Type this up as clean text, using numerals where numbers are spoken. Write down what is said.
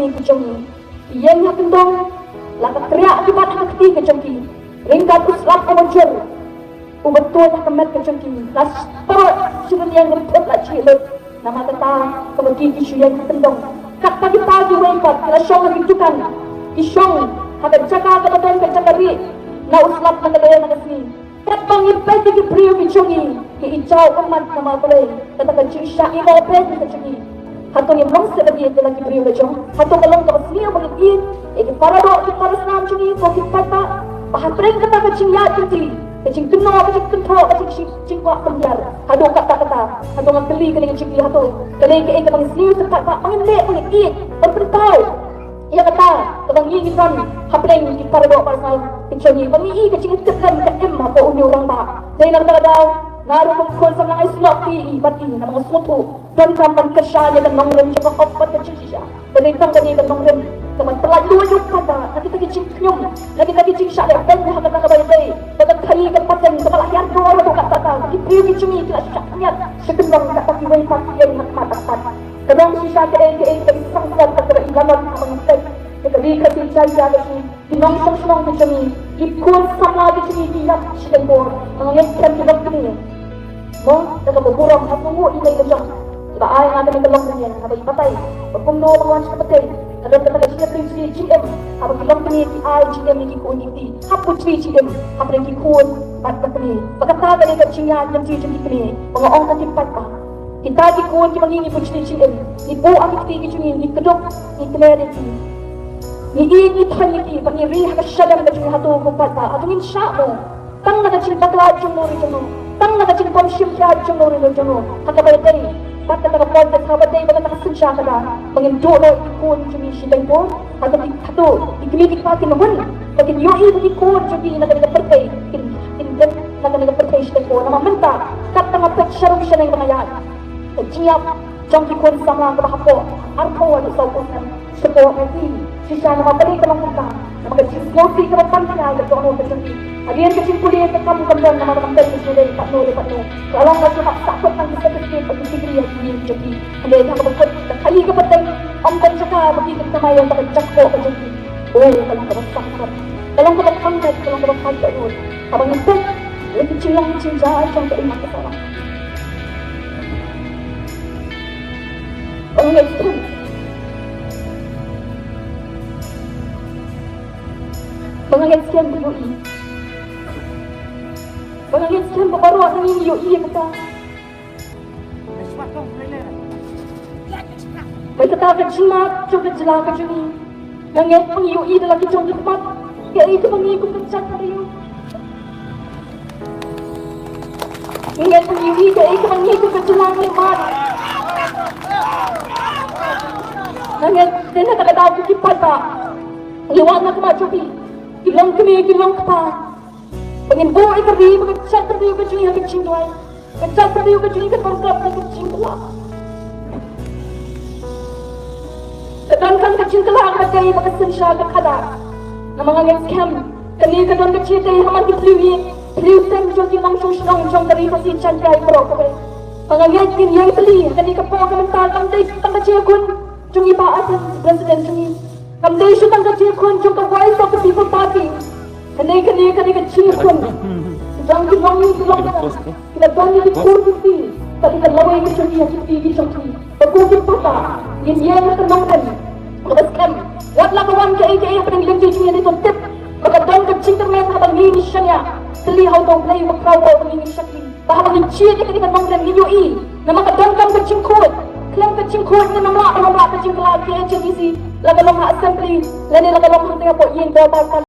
kami kecungi. Yang nak kendong, lakat teriak akibat hak ketiga kecungi. Ringkat uslap kemuncul. Ubetul nak kemet kecungi. Las perut sudah yang repot lah cilut. Nama kata kebagi isu yang kendong. Kat pagi-pagi wempat, kala syong lagi tukan. Isyong, habat jaga kebetulan kecakari. Na uslap na kadaya na kasni. Kat pangipay tiki priyo kecungi. Iicaw umat nama boleh. Kata kecing syai ngopet kecungi. Hatong yang belum sedar dia lagi beri macam hatong kalau tak sini yang boleh dia ini para dok di para senam cumi bagi kata bahan pering kata kecing ya cuci kecing kenal kecing kental kecing kuat penjar hatong kata hatong yang beli kali kecing dia hatong kali ke ini bang sini tempat pak angin lek boleh dia berpentau ia kata tentang ini kan hapeng di para dok para senam kecing ini bang ini kecing tekan kem apa uni orang pak saya nak kata naruh mengkon sama islok pi bati nama suatu dan kapan kesyanya dan nongren coba opat kecil sisa dan itu kan nongren teman telah dua kata nanti lagi cingknyum lagi cing syak dan dah kata baik pada kali kepaten kepala yang dua orang kata di piu cumi tidak syaknya sekendang kata kiwai pasti yang matakan kadang sisa ke dari sangkan kata ilaman mengenai kali kasih saya lagi di nong kecumi ikut sama kecumi tidak sedang mengenai juga kini mo daga berburang hapungu ilay lejong sebab ay nga kami kalong niyan habang ipatay pagpundo mga sa kapatay kadang kata siya si GM habang kalong kami ki ay GM ni kikun iti hapon si GM habang kikun at kami pagkataga ni kachinya yung si GM kini mga ong katipat pa kita kikun ki mangingi po si GM ni po ang kiti kicungin ni kadok ni clarity ni iingit haniti pangiri hakasyadang kacung hatu kupata atungin siya mo tang nakachil bakla chung mo rin tang nakachil pomshim siya chung mo rin hakabay day pata nakapon at habay baga nakasansya ka na pangindulo ikun chung isibay po hatu ikimitik pa kinahun pagin yoi ikun chung nakanagapertay kindet nakanagapertay siya po namamanta kat nangapet syarong siya na yung mga yan nagtiyap jang ikun sama kabahapo arpo at usaw-usan sepo nasi sisa namapalik ka lang punta na magkaksingloti ka magpantay at doon ako kacungi Adiyan kecing kuliah kamu kembali nama teman terus sudah patno. Kalau nggak cuma sakit nanti sedikit bagi diri yang ini jadi. Ada yang berbuat kali kepenting om dan cakap bagi kita main tak cakap jadi. Oh kalau nggak sakit, kalau nggak pantai, kalau nggak pantai itu, abang itu lebih cilang cinta contoh iman kita. Orang itu mengenai sekian dulu ini. Bagaimana sekian baru orang ini yoi kata. Mereka kata jimat coba jelas kecuni. Yang pun yoi dalam kicau tempat. Ya itu mengikut kecat hari itu. Yang pun yoi ya itu mengikut kejelang tempat. Yang dia tak ada aku kipat tak. Lewat nak maju pi. Kilang kami kilang kata. Pengen buat tadi, mengecat tadi ke cuni yang kecil tuai, kecat tadi ke cuni kan bangkap yang kecil tuai. Sedangkan kecil telah berjaya makan sensya ke kadar. Nama ngangin scam, kini kedon kecil dari haman di peliu tem jogi langsung senang jom dari kasih cantai berok ke. Pengangin kini yang beli, kini kepo komentar kamdai tang kecil kun, cungi baat presiden cungi. Kamdai su tang kecil kun, jom ke voice of the people party. Kani kecil pun, jangan kita bangun di kursi, tapi kita lawai kecil yang kecil, berkumpul papa, yang termangkan, berskam, buatlah kawan ke yang paling lenji yang itu tip, maka dong kecil termen habang ini syanya, terlihat dong play makau ini syakli, bahagian kecil yang kita mangkan ini, nama kadang kecil kuat, klaim kecil kuat ni nama kecil kelak KHDC, laga long assembly, lain laga long tengah buat yang